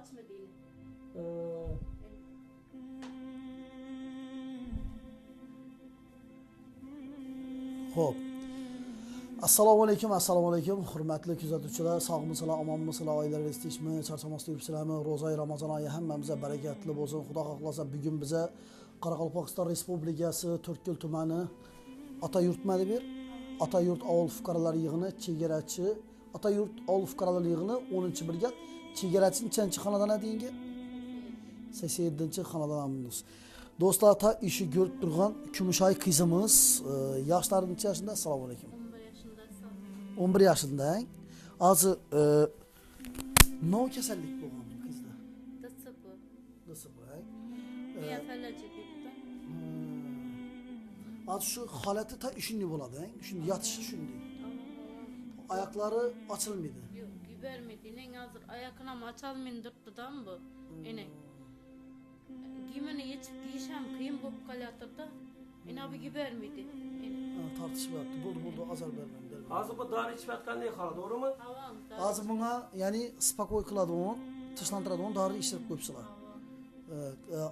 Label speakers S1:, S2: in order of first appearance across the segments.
S1: açmadığını.
S2: Xo'p. Assalomu alaykum, hurmatli kuzatuvchilar, sog'misizlar, omonmisizlar, oilalar tinchmi, charchamasdan yuribsizlarmi? Ro'za Ramazon oyi hammamizga barakatli bo'lsin. Xudo xohlasa bugun biza Qoraqalpog'iston Respublikasi To'rtko'l tumani Atayurt bir Atayurt avul fuqarolar yig'ini chegarachi Atayurt avul fuqarolar yig'ini 10-brigad chegarachi nechanchi xonadan deyinga 87-xonadanmiz. Do'stlar, ta ishi ko'rib turgan Kumushoy qizimiz yoshlari necha yoshida? Assalomu alaykum. 11 yaşında. Azı ne kasallik bo'lgan qizda? DSP.
S1: Ya falaci bitti.
S2: Az şu holati ta shunday bo'ladi, shunday yotishi shunday. Oyoqlari ochilmaydi.
S1: Yok, gibermedi. En hazır ayakına açalmayındırdıdan bu. Ene. Giymeni yetip giysem kıyım bop kalyattır da. Ene abi gibermedi.
S2: Tartışmayapti. Buldu azar vermem.
S3: Hazır bu dar içmekten ne kaldı, doğru mu?
S2: Azı buna yani spakoy kılады onu, tışlandırады onu, darı işlep köpsüler.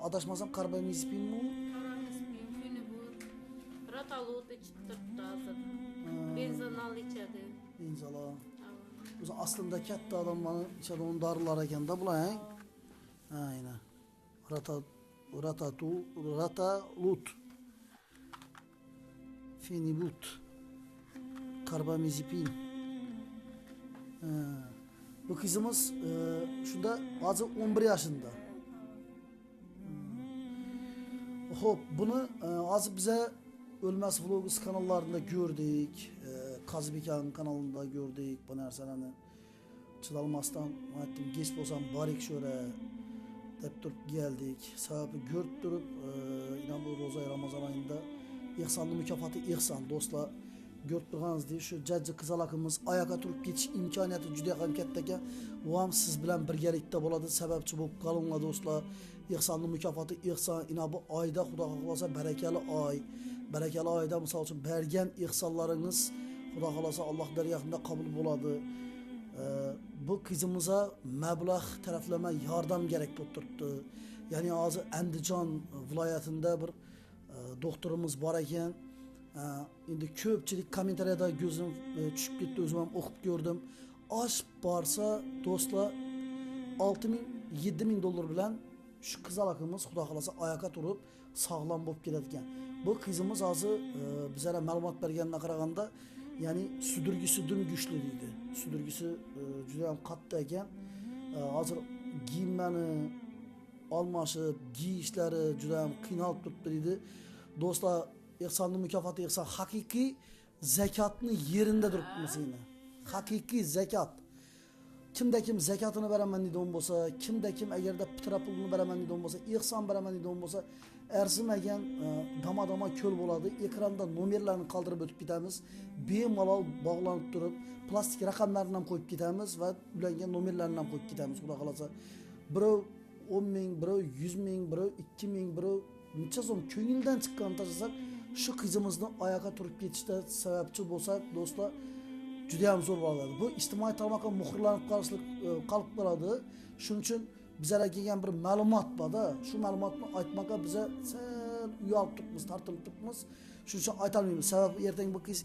S2: Adaşmasam karbamazepin mi?
S1: Karbamazepin, fenibur, ratalut içtirdi hazır. Benzanal içedi.
S2: Benzala. Aslında katta adamların içedi onun darılar eken de bulayın. Aynen. Ratalut. Fenibut. Karbamazepin. Bu kızımız şunda azı 11 yaşında. Hop, bunu azı bize Ölmez Vlogs kanallarında gördük. Kazbikan kanalında gördük bu narsalarni. Çıdalmasdan aytdim, geç bolsam barik şöyle dep turib geldik. Sebebi görüp durup inan bu Roza Ramazon ayında ihsanlı mükafatı ihsan dostlar. Görüp durganız diye şu jajji qizal akamiz ayağa turib ketish imkoniyati juda ham katta ekan. Bu ham siz bilan birgalikda bo'ladi, sababchi bo'lib qolinglar do'stlar. Ihsonning mukofoti ihson, ina bu oyda Xudo xohlasa barakali oy. Barakali oyda misol uchun bergan ihsonlaringiz Xudo xohlasa Alloh dargohida qabul bo'ladi. Bu qizimizga mablag' taraflama yordam kerak bo'lib turibdi. Ya'ni hozir Andijon viloyatida bir doktorimiz bor ekan. Endi ko'pchilik kommentariyada gözüm tushib ketdi, o'zim ham o'qib ko'rdim. Osh borsa do'stlar 6 ming $7 bilan shu qizal akamiz Xudo xolasa oyoqqa turib sog'lom bo'lib keladigan. Bu qizimiz hozir bizlarga ma'lumot berganiga qaraganda, ya'ni sudurgisi dum kuchli deydi. Sudurgisi juda ham qattiq ekan. Hozir giymani almashib, giyishlari juda ham qiynalib turibdi deydi. Do'stlar, ihsonning mukofoti ihson, haqiqiy zakotni yerinde turibmiz yine. Haqiqiy zakot. Kimda kim zakotini beraman deydigan bo'lsa, kimda kim agarda pitra pulni beraman deydigan bo'lsa, ihson beraman deydigan bo'lsa, arzimagan dama ko'l bo'ladi. Ekranda nomerlarni qoldirib o'tib ketamiz. Bemalol bog'lanib turib, plastik raqamlarni ham qo'yib ketamiz va ularga nomerlarni ham qo'yib ketamiz. Xudo xolasa. Birov 10 ming, birov 100 ming, birov 2 ming, birov necha so'm ko'ngildan chiqqan tashlasak, şu qizimizni oyoqqa turib ketishda sababchi bo'lsak, do'stlar, juda ham zo'r bo'ladi. Bu ijtimoiy tarmoqqa muhrlanib qolib qoladi. Shuning uchun bizlarga kelgan bir ma'lumot bor-da, shu ma'lumotni aytmoqqa biza sal uyalib turibmiz, tortinib turibmiz. Shuning uchun aytolmaymiz. Sababi ertaga bu qiz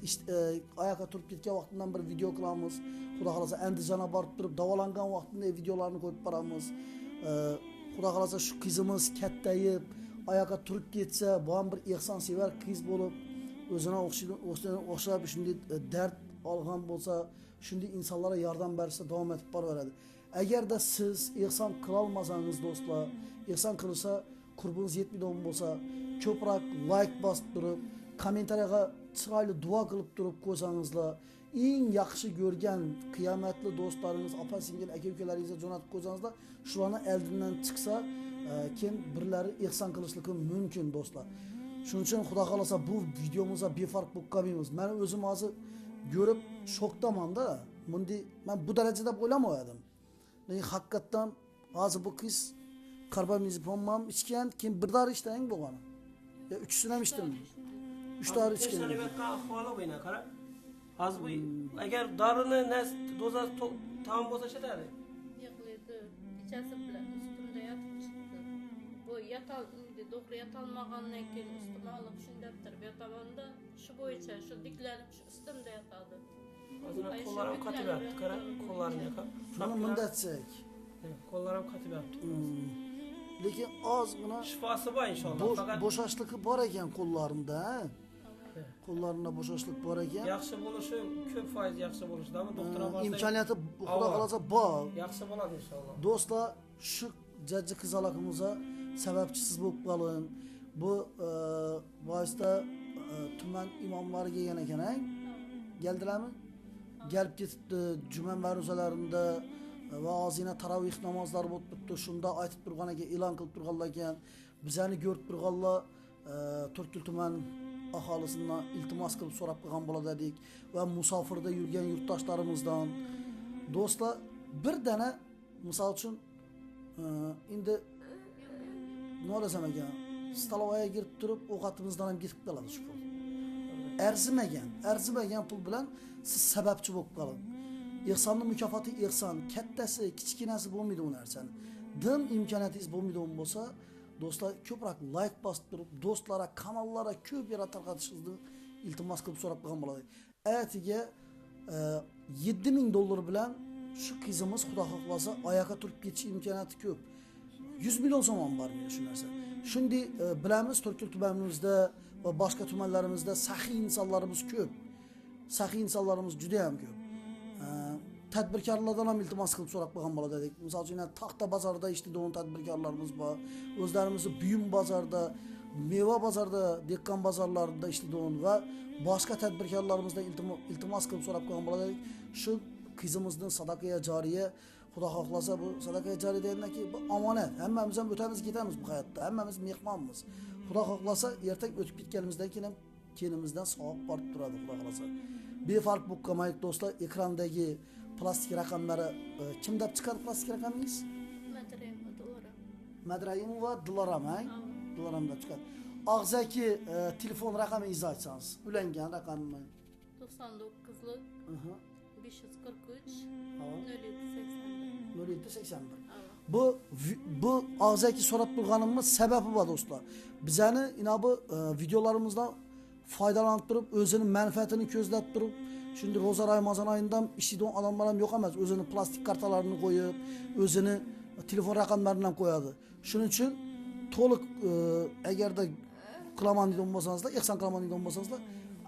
S2: oyoqqa turib ketgan vaqtidan bir video qilamiz. Xudo xolasa Andijonga borib turib davolangan vaqtida videolarni qo'yib boramiz. Xudo xolasa shu qizimiz kattayib ayağa turib ketsa, bu ham bir ihson sevar qiz bo'lib, o'zini o'xshab shunday dard olgan bo'lsa, shunday insonlarga yordam bersa davom etib boraveradi. Agarda siz ihson qila olmasangiz do'stlar, ihson qilsa, qurbingiz yetmaydigan bo'lsa, ko'proq like bosib turib, kommentariyaga chiroyli duo qilib turib qo'ysangizlar, eng yaxshi ko'rgan qiyomatli do'stlaringiz, opa-singil, aka-ukalaringizga jo'natib qo'ysangizlar, shularni eldidan chiqsa, kim birlari ihson qilishligi mumkin do'stlar. Shuning uchun Xudo xolasa bu videomizga befarq bo'lib qolmaymiz. Men o'zim hozir ko'rib shokdaman-da. Bunday men bu darajada o'ylamadim. Lekin haqiqatan hozir bu qiz karbamazepin ham ichgan, keyin bir dori ichgan bo'lgan. Ya 3sini ham ichdimi? 3 dori ichgan.
S3: Ahvoli bo'yna qara. Hozir agar dorini doza tam bo'lsa chetadi.
S1: Yıqıldı, kechasi bilan ustimda yotib chiqdi. Bu doğru yatalmagandan keyin ustuma alıp shunday turib yotamanda shu bo'yicha shu diklanib shu ustimda yotadi.
S3: Hozir qo'llarim qatib yotdi, qara, qo'llarim yo'q.
S2: Buni bunda etsak.
S3: Qo'llarim qatib yotdi.
S2: Lekin ozgina
S3: Shifosi bor inshaalloh. Faqat
S2: bo'shashlik bor ekan qo'llarimda. Qo'llarimda bo'shashlik bor ekan.
S3: yaxshi bo'lishi, ko'p foiz yaxshi bo'lishidanmi doktor ovozi?
S2: İmkoniyati xudo xolasa bor.
S3: Yaxshi bo'ladi inshaalloh.
S2: Do'stlar, shu jajji qizaloqimizga sababchisiz bo'lib qolin. Bu boisda tuman imomlari kelgan ekan, keldilarmi? Gelib ketibdi, juma ma'ruzalarida va ozgina tarovih namozlari bo'lib turibdi. Shunda aytib turgan ekan, e'lon qilib turganlar ekan. Bizani ko'rib turganlar To'rtko'l tuman aholisidan iltimos qilib so'rab qolgan bo'ladi va musofirda yurgan yurtdoshlarimizdan. Do'stlar, bir dana misol uchun endi nima desam ekan, stalovaga kirib turib ovqatimizdan ham ketib qoladi shu pul. Arzimagan pul bilan siz sababchi bo'lib qoling. Ihsonning mukofoti ihson, kattasi, kichkinasi bo'lmaydi u narsani. Dim imkoniyatingiz bo'lmaydigan bo'lsa, do'stlar ko'proq like bosib turib, do'stlara, kanallara ko'p yara tarqatishingizni iltimos qilib so'rab qolgan bo'ladi. Aytiga $7,000 bilan shu qizimiz xudo xohlasa oyoqqa turib ketish imkoniyati ko'p. 100 million so'm bor menda shu narsa. Shunday bilamiz, To'rtko'l tumanimizda va boshqa tumanlarimizda saxiy insonlarimiz ko'p. Saxiy insonlarimiz juda ham ko'p. Tadbirkorlardan ham iltimos qilib so'rab qolgan bo'ladi. Misol uchun Taxta bozorida ishlaydigan tadbirkorlarimiz bor. O'zlarimizni buyum bozorida, meva bozorida, dehqon bozorlarida ishlaydigan va boshqa tadbirkorlarimizdan iltimos qilib so'rab qolgan bo'ladi. Shu qizimizning sadaqaga joriya, xudo xohlasa bu sadaqaga joriya deganki bu omonat. Hammamiz ham o'tamiz ketamiz bu hayotda. Hammamiz mehmonmiz. Xudo xohlasa ertak o'tib ketganimizdan keyin kenimizdan savob borib turadi, xudo xohlasa. Befarq bo'lib qolmaylik do'stlar, ekrandagi plastik raqamlari kim deb chiqadi plastik raqamingiz? Madrayimova Diloram, Diloram deb chiqadi. Og'zaki telefon raqamingizni aytsangiz, ulangan raqammi?
S1: 99lik 543 0781.
S2: 0781. Bu og'zaki so'rab turganimiz sababi bor do'stlar. Bizani bu videolarimizdan foydalanib turib, o'zining manfaatini ko'zlab turib, shunday ro'za Ramazon oyidan ishlaydigan odamlar ham yo'q emas. O'zining plastik kartalarini qo'yib, o'zining telefon raqamlarini ham qo'yadi. Shuning uchun to'liq agarda qilaman degan bo'lsangizlar, ihson qilaman degan bo'lsangizlar,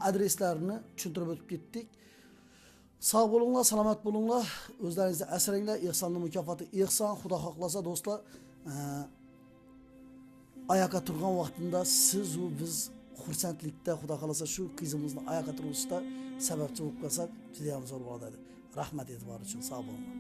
S2: adreslarini tushuntirib o'tib ketdik. Sog' bo'linglar, salomat bo'linglar, o'zlaringizni asranglar. Ihsonning mukofoti ihson. Xudo xohlasa do'stlar, oyoqqa turgan vaqtida siz va biz xursandlikda, xudo xolasa shu qizimizni oyoqqa turishda sababchi bo'lib qolsak, juda ham zo'r bo'ladi. Rahmat e'tibor uchun sog' bo'linglar.